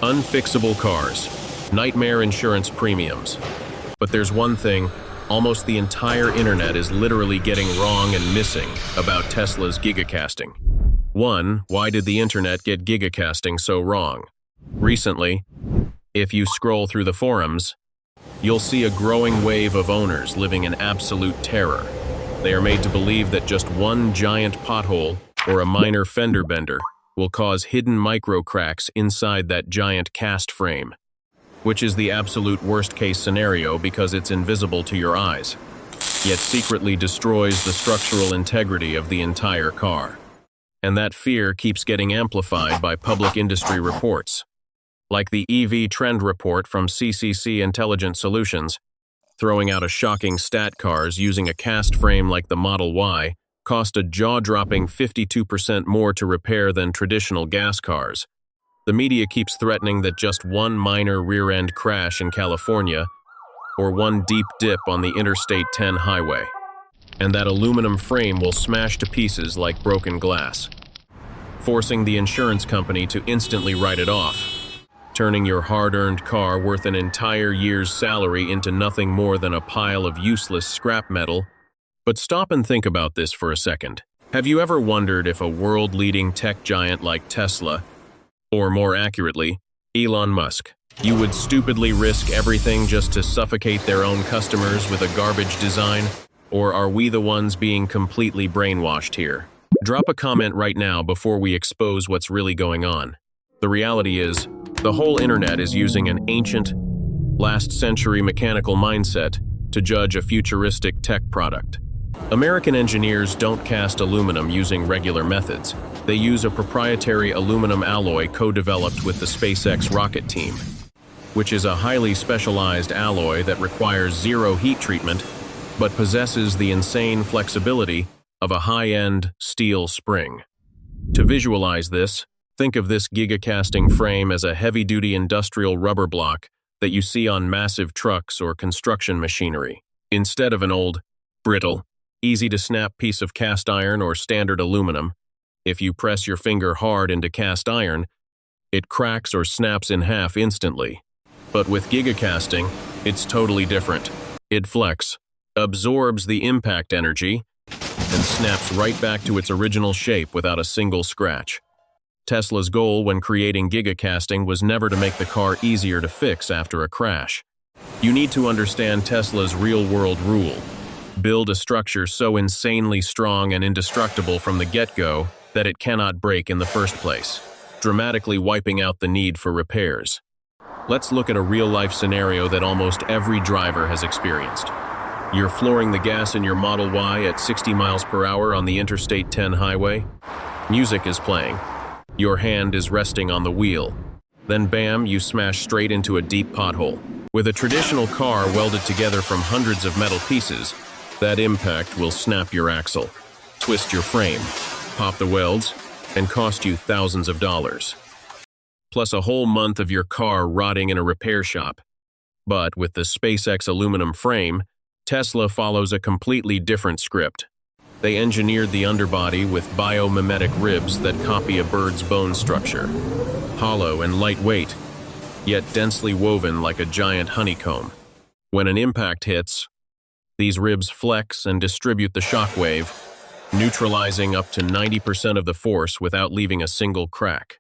Unfixable cars. Nightmare insurance premiums. But there's one thing, almost the entire internet is literally getting wrong and missing about Tesla's GigaCasting. 1. Why did the internet get GigaCasting so wrong? Recently, if you scroll through the forums, you'll see a growing wave of owners living in absolute terror. They are made to believe that just one giant pothole or a minor fender bender will cause hidden micro cracks inside that giant cast frame, which is the absolute worst-case scenario because it's invisible to your eyes, yet secretly destroys the structural integrity of the entire car. And that fear keeps getting amplified by public industry reports, like the EV Trend Report from CCC Intelligent Solutions, throwing out a shocking stat cars using a cast frame like the Model Y cost a jaw-dropping 52% more to repair than traditional gas cars. The media keeps threatening that just one minor rear-end crash in California or one deep dip on the Interstate 10 highway, and that aluminum frame will smash to pieces like broken glass, forcing the insurance company to instantly write it off, turning your hard-earned car worth an entire year's salary into nothing more than a pile of useless scrap metal. But stop and think about this for a second. Have you ever wondered if a world-leading tech giant like Tesla, or more accurately, Elon Musk, you would stupidly risk everything just to suffocate their own customers with a garbage design? Or are we the ones being completely brainwashed here? Drop a comment right now before we expose what's really going on. The reality is, the whole internet is using an ancient, last-century mechanical mindset to judge a futuristic tech product. American engineers don't cast aluminum using regular methods. They use a proprietary aluminum alloy co-developed with the SpaceX rocket team, which is a highly specialized alloy that requires zero heat treatment, but possesses the insane flexibility of a high-end steel spring. To visualize this, think of this GigaCasting frame as a heavy-duty industrial rubber block that you see on massive trucks or construction machinery, instead of an old, brittle, easy-to-snap piece of cast iron or standard aluminum. If you press your finger hard into cast iron, it cracks or snaps in half instantly. But with GigaCasting, it's totally different. It flex, absorbs the impact energy, and snaps right back to its original shape without a single scratch. Tesla's goal when creating GigaCasting was never to make the car easier to fix after a crash. You need to understand Tesla's real-world rule. Build a structure so insanely strong and indestructible from the get-go that it cannot break in the first place, dramatically wiping out the need for repairs. Let's look at a real-life scenario that almost every driver has experienced. You're flooring the gas in your Model Y at 60 miles per hour on the Interstate 10 highway. Music is playing. Your hand is resting on the wheel. Then bam, you smash straight into a deep pothole. With a traditional car welded together from hundreds of metal pieces, that impact will snap your axle, twist your frame, pop the welds, and cost you thousands of dollars. Plus a whole month of your car rotting in a repair shop. But with the SpaceX aluminum frame, Tesla follows a completely different script. They engineered the underbody with biomimetic ribs that copy a bird's bone structure, hollow and lightweight, yet densely woven like a giant honeycomb. When an impact hits, these ribs flex and distribute the shock wave, neutralizing up to 90% of the force without leaving a single crack.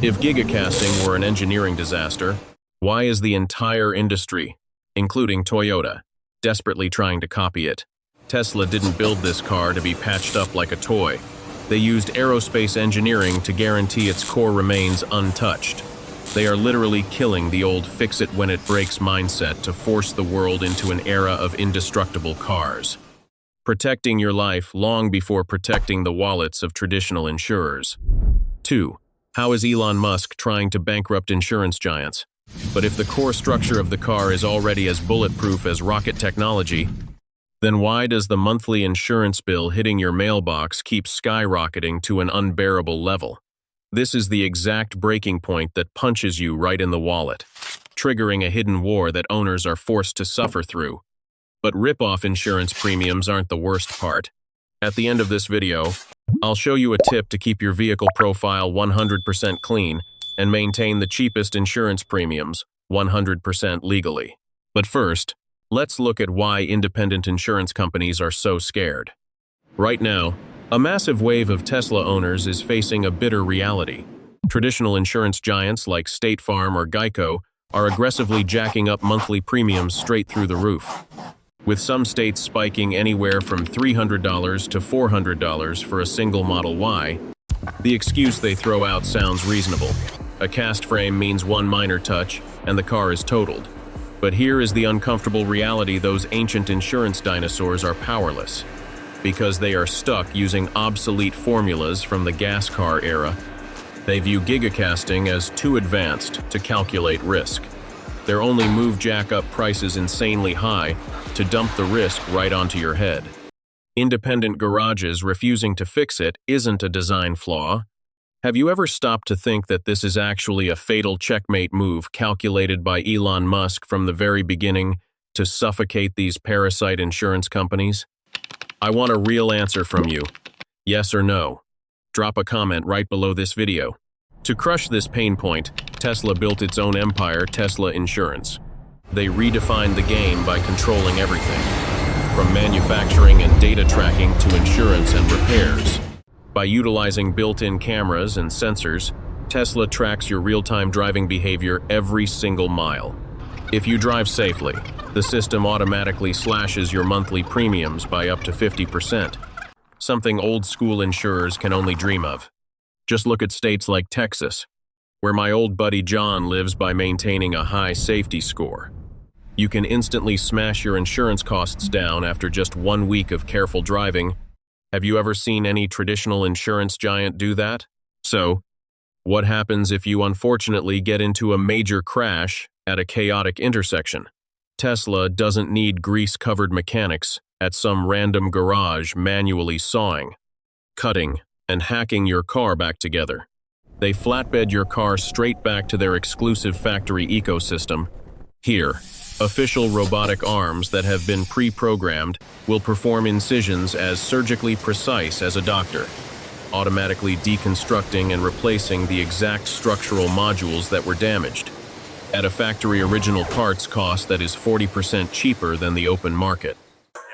If GigaCasting were an engineering disaster, why is the entire industry, including Toyota, desperately trying to copy it? Tesla didn't build this car to be patched up like a toy. They used aerospace engineering to guarantee its core remains untouched. They are literally killing the old fix-it-when-it-breaks mindset to force the world into an era of indestructible cars, protecting your life long before protecting the wallets of traditional insurers. 2. How is Elon Musk trying to bankrupt insurance giants? But if the core structure of the car is already as bulletproof as rocket technology, then why does the monthly insurance bill hitting your mailbox keep skyrocketing to an unbearable level? This is the exact breaking point that punches you right in the wallet, triggering a hidden war that owners are forced to suffer through. But rip-off insurance premiums aren't the worst part. At the end of this video, I'll show you a tip to keep your vehicle profile 100% clean and maintain the cheapest insurance premiums, 100% legally. But first, let's look at why independent insurance companies are so scared. Right now, a massive wave of Tesla owners is facing a bitter reality. Traditional insurance giants like State Farm or Geico are aggressively jacking up monthly premiums straight through the roof, with some states spiking anywhere from $300 to $400 for a single Model Y. The excuse they throw out sounds reasonable. A cast frame means one minor touch, and the car is totaled. But here is the uncomfortable reality: those ancient insurance dinosaurs are powerless, because they are stuck using obsolete formulas from the gas car era. They view GigaCasting as too advanced to calculate risk. Their only move jack up prices insanely high to dump the risk right onto your head. Independent garages refusing to fix it isn't a design flaw. Have you ever stopped to think that this is actually a fatal checkmate move calculated by Elon Musk from the very beginning to suffocate these parasite insurance companies? I want a real answer from you. Yes or no? Drop a comment right below this video. To crush this pain point, Tesla built its own empire, Tesla Insurance. They redefined the game by controlling everything, from manufacturing and data tracking to insurance and repairs. By utilizing built-in cameras and sensors, Tesla tracks your real-time driving behavior every single mile. If you drive safely, the system automatically slashes your monthly premiums by up to 50%, something old-school insurers can only dream of. Just look at states like Texas, where my old buddy John lives by maintaining a high safety score. You can instantly smash your insurance costs down after just 1 week of careful driving. Have you ever seen any traditional insurance giant do that? So, what happens if you unfortunately get into a major crash at a chaotic intersection? Tesla doesn't need grease-covered mechanics at some random garage manually sawing, cutting, and hacking your car back together. They flatbed your car straight back to their exclusive factory ecosystem. Here, official robotic arms that have been pre-programmed will perform incisions as surgically precise as a doctor, automatically deconstructing and replacing the exact structural modules that were damaged, at a factory original parts cost that is 40% cheaper than the open market.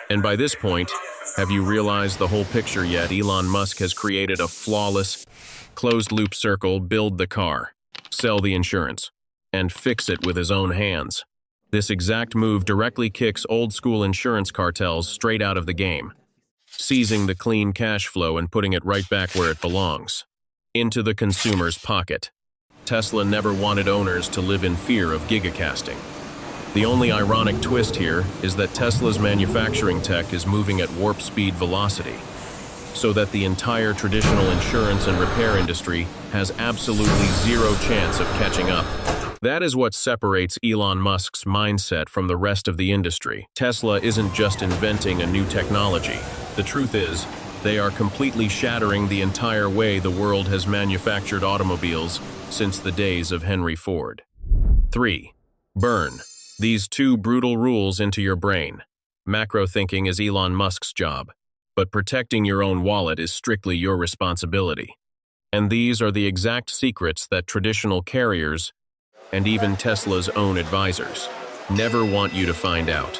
And by this point, have you realized the whole picture yet? Elon Musk has created a flawless, closed-loop circle: build the car, sell the insurance, and fix it with his own hands. This exact move directly kicks old-school insurance cartels straight out of the game, seizing the clean cash flow and putting it right back where it belongs, into the consumer's pocket. Tesla never wanted owners to live in fear of GigaCasting. The only ironic twist here is that Tesla's manufacturing tech is moving at warp speed velocity, so that the entire traditional insurance and repair industry has absolutely zero chance of catching up. That is what separates Elon Musk's mindset from the rest of the industry. Tesla isn't just inventing a new technology. The truth is, they are completely shattering the entire way the world has manufactured automobiles since the days of Henry Ford. 3. Burn these two brutal rules into your brain. Macro thinking is Elon Musk's job, but protecting your own wallet is strictly your responsibility. And these are the exact secrets that traditional carriers, and even Tesla's own advisors, never want you to find out.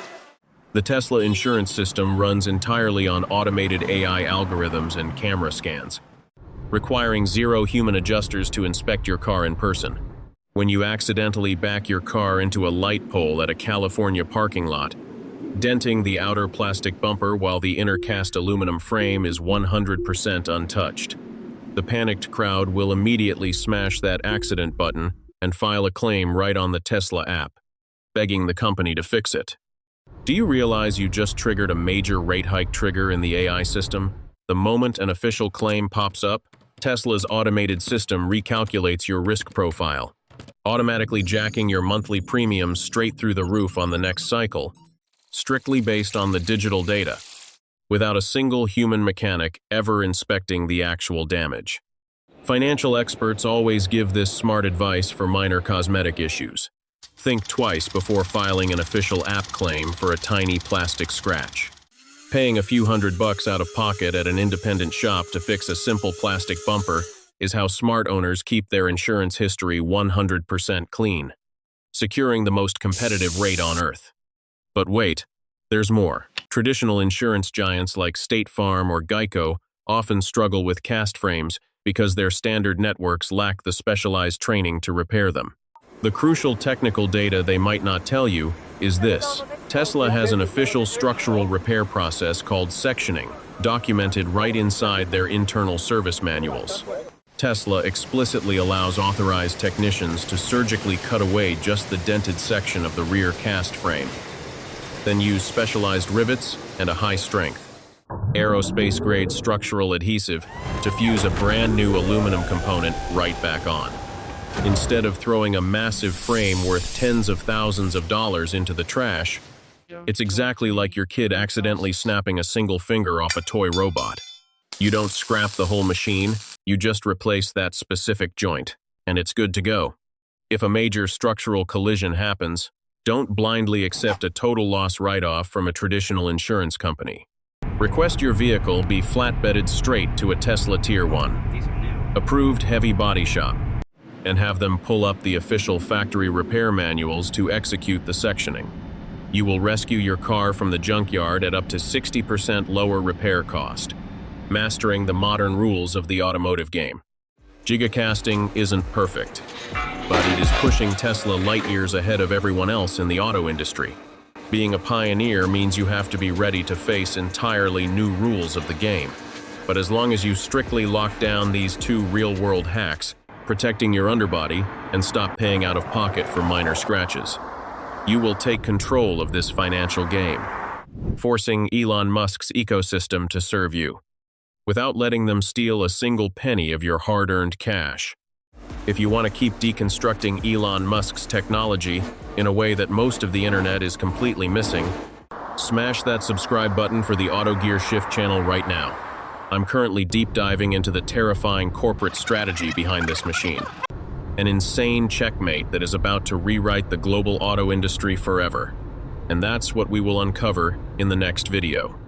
The Tesla insurance system runs entirely on automated AI algorithms and camera scans, requiring zero human adjusters to inspect your car in person. When you accidentally back your car into a light pole at a California parking lot, denting the outer plastic bumper while the inner cast aluminum frame is 100% untouched, the panicked crowd will immediately smash that accident button and file a claim right on the Tesla app, begging the company to fix it. Do you realize you just triggered a major rate hike trigger in the AI system? The moment an official claim pops up, Tesla's automated system recalculates your risk profile, automatically jacking your monthly premiums straight through the roof on the next cycle, strictly based on the digital data, without a single human mechanic ever inspecting the actual damage. Financial experts always give this smart advice for minor cosmetic issues. Think twice before filing an official app claim for a tiny plastic scratch. Paying a few $100 out of pocket at an independent shop to fix a simple plastic bumper is how smart owners keep their insurance history 100% clean, securing the most competitive rate on Earth. But wait, there's more. Traditional insurance giants like State Farm or Geico often struggle with cast frames because their standard networks lack the specialized training to repair them. The crucial technical data they might not tell you is this. Tesla has an official structural repair process called sectioning, documented right inside their internal service manuals. Tesla explicitly allows authorized technicians to surgically cut away just the dented section of the rear cast frame, then use specialized rivets and a high-strength, aerospace-grade structural adhesive to fuse a brand new aluminum component right back on. Instead of throwing a massive frame worth tens of thousands of dollars into the trash, it's exactly like your kid accidentally snapping a single finger off a toy robot. You don't scrap the whole machine, you just replace that specific joint, and it's good to go. If a major structural collision happens, don't blindly accept a total loss write-off from a traditional insurance company. Request your vehicle be flatbedded straight to a Tesla Tier 1 approved heavy body shop, and have them pull up the official factory repair manuals to execute the sectioning. You will rescue your car from the junkyard at up to 60% lower repair cost, mastering the modern rules of the automotive game. GigaCasting isn't perfect, but it is pushing Tesla light years ahead of everyone else in the auto industry. Being a pioneer means you have to be ready to face entirely new rules of the game. But as long as you strictly lock down these two real-world hacks, protecting your underbody, and stop paying out of pocket for minor scratches, you will take control of this financial game, forcing Elon Musk's ecosystem to serve you, without letting them steal a single penny of your hard-earned cash. If you want to keep deconstructing Elon Musk's technology in a way that most of the internet is completely missing, smash that subscribe button for the AutoGearshift channel right now. I'm currently deep diving into the terrifying corporate strategy behind this machine. An insane checkmate that is about to rewrite the global auto industry forever. And that's what we will uncover in the next video.